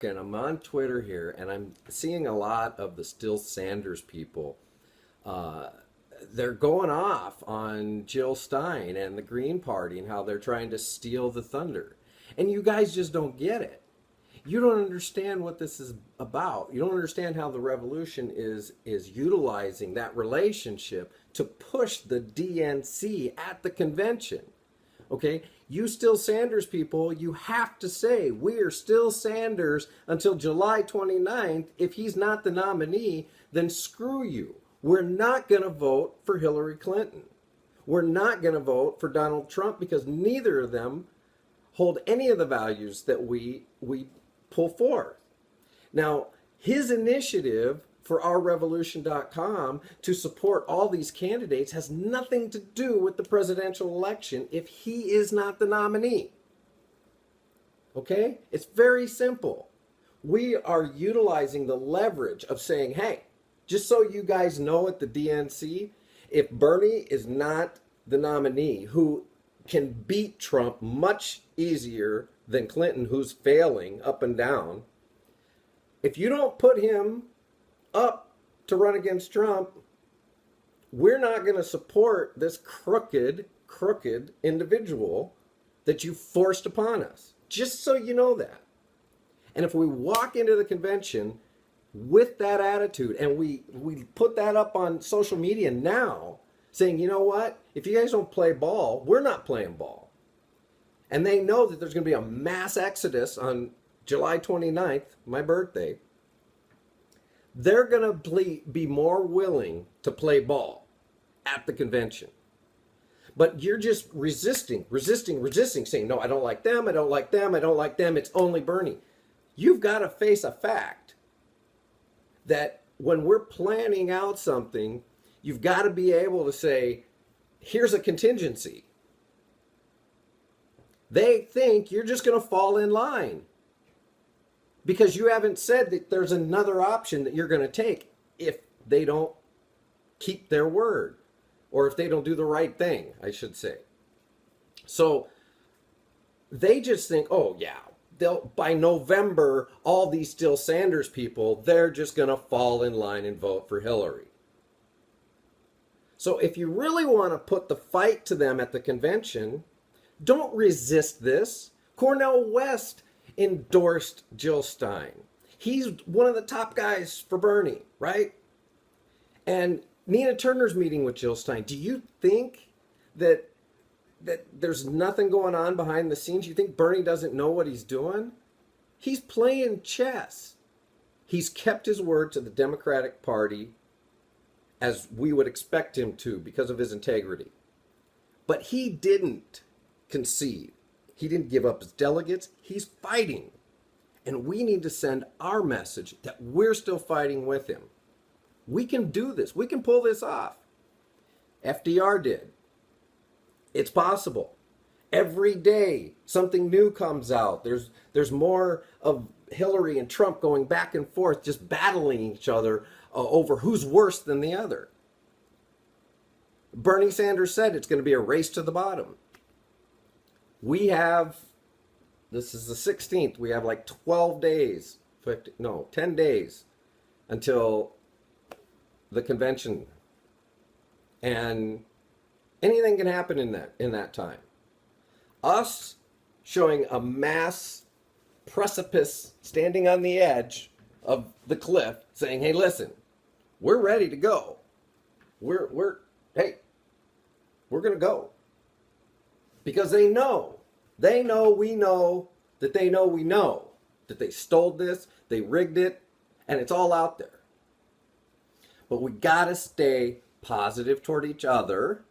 And I'm on Twitter here, and I'm seeing a lot of the Still Sanders people. Uh, they're going off on Jill Stein and the Green Party and how they're trying to steal the thunder. And you guys just don't get it. You don't understand what this is about. You don't understand how the revolution is utilizing that relationship to push the DNC at the convention. Okay, you still Sanders people, you have to say we're still Sanders until July 29th. If he's not the nominee, then screw you. We're not going to vote for Hillary Clinton. We're not going to vote for Donald Trump because neither of them hold any of the values that we pull forth. Now, his initiative for ourrevolution.com to support all these candidates has nothing to do with the presidential election if he is not the nominee. Okay? It's very simple. We are utilizing the leverage of saying, hey, just so you guys know at the DNC, if Bernie is not the nominee who can beat Trump much easier than Clinton, who's failing up and down, if you don't put him up to run against Trump, we're not going to support this crooked individual that you forced upon us. Just so you know that. And if we walk into the convention with that attitude and we put that up on social media now, saying, you know what, if you guys don't play ball, we're not playing ball. And they know that there's going to be a mass exodus on July 29th, my birthday. They're going to be more willing to play ball at the convention. But you're just resisting, saying, no, I don't like them, I don't like them, I don't like them, it's only Bernie. You've got to face a fact that when we're planning out something, you've got to be able to say, here's a contingency. They think you're just going to fall in line because you haven't said that there's another option that you're going to take if they don't keep their word, or if they don't do the right thing, I should say. So they just think, oh yeah, they'll by November, all these Still Sanders people, they're just going to fall in line and vote for Hillary. So if you really want to put the fight to them at the convention, don't resist this. Cornel West endorsed Jill Stein. He's one of the top guys for Bernie, right? And Nina Turner's meeting with Jill Stein. Do you think that there's nothing going on behind the scenes? You think Bernie doesn't know what he's doing? He's playing chess. He's kept his word to the Democratic Party as we would expect him to because of his integrity. But he didn't concede. He didn't give up his delegates. He's fighting. And we need to send our message that we're still fighting with him. We can do this. We can pull this off. FDR did. It's possible. Every day something new comes out. There's more of Hillary and Trump going back and forth, just battling each other over who's worse than the other. Bernie Sanders said it's going to be a race to the bottom. We have, this is the 16th, we have like 12 days, 10 days until the convention. And anything can happen in that time. Us showing a mass precipice, standing on the edge of the cliff, saying, hey, listen, we're ready to go. We're going to go. Because we know that they stole this, they rigged it, and it's all out there. But we got to stay positive toward each other.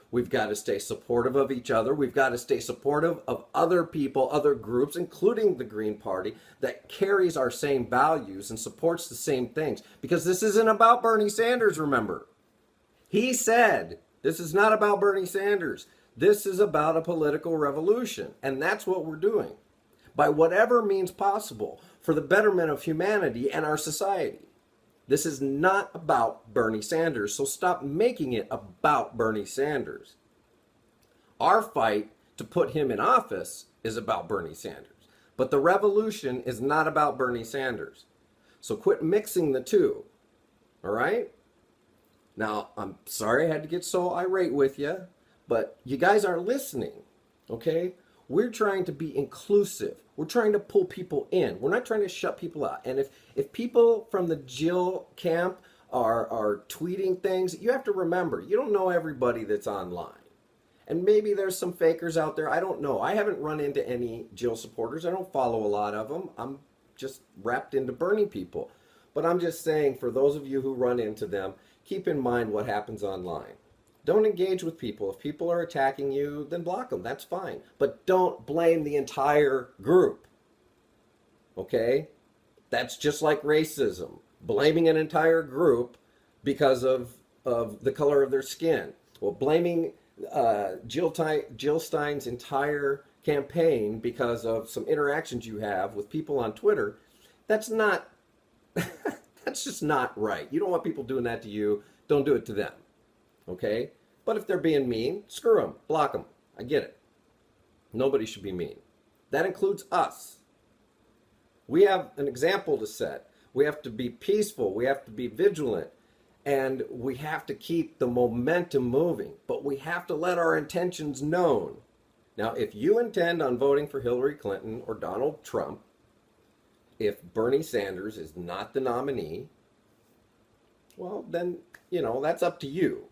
We've got to stay supportive of each other. We've got to stay supportive of other people, other groups, including the Green Party, that carries our same values and supports the same things. Because this isn't about Bernie Sanders, remember. He said, this is not about Bernie Sanders. This is about a political revolution. And that's what we're doing. By whatever means possible for the betterment of humanity and our society. This is not about Bernie Sanders, so stop making it about Bernie Sanders. Our fight to put him in office is about Bernie Sanders. But the revolution is not about Bernie Sanders. So quit mixing the two. All right? Now, I'm sorry I had to get so irate with you, but you guys aren't listening. Okay? We're trying to be inclusive. We're trying to pull people in. We're not trying to shut people out. And if people from the Jill camp are tweeting things, you have to remember, you don't know everybody that's online. And maybe there's some fakers out there. I don't know. I haven't run into any Jill supporters. I don't follow a lot of them. I'm just wrapped into Bernie people. But I'm just saying, for those of you who run into them, keep in mind what happens online. Don't engage with people. If people are attacking you, then block them. That's fine. But don't blame the entire group. Okay? That's just like racism. Blaming an entire group because of the color of their skin. Well, blaming Jill Stein's entire campaign because of some interactions you have with people on Twitter, that's not, that's just not right. You don't want people doing that to you. Don't do it to them. Okay? But if they're being mean, screw them. Block them. I get it. Nobody should be mean. That includes us. We have an example to set. We have to be peaceful. We have to be vigilant. And we have to keep the momentum moving. But we have to let our intentions known. Now, if you intend on voting for Hillary Clinton or Donald Trump, if Bernie Sanders is not the nominee, well, then, that's up to you.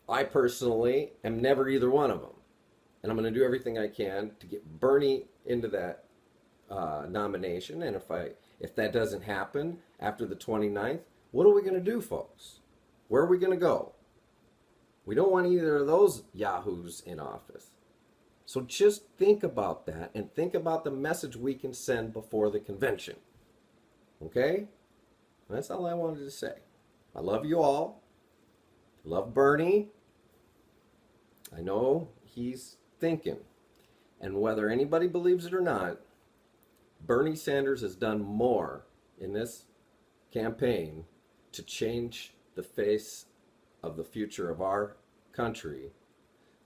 I personally am never either one of them. And I'm going to do everything I can to get Bernie into that nomination. And if that doesn't happen after the 29th, what are we going to do, folks? Where are we going to go? We don't want either of those yahoos in office. So just think about that and think about the message we can send before the convention. Okay? That's all I wanted to say. I love you all. Love Bernie. I know he's thinking. And whether anybody believes it or not, Bernie Sanders has done more in this campaign to change the face of the future of our country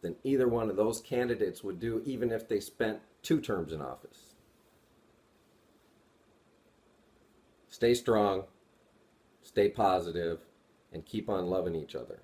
than either one of those candidates would do, even if they spent 2 terms in office. Stay strong, stay positive, and keep on loving each other.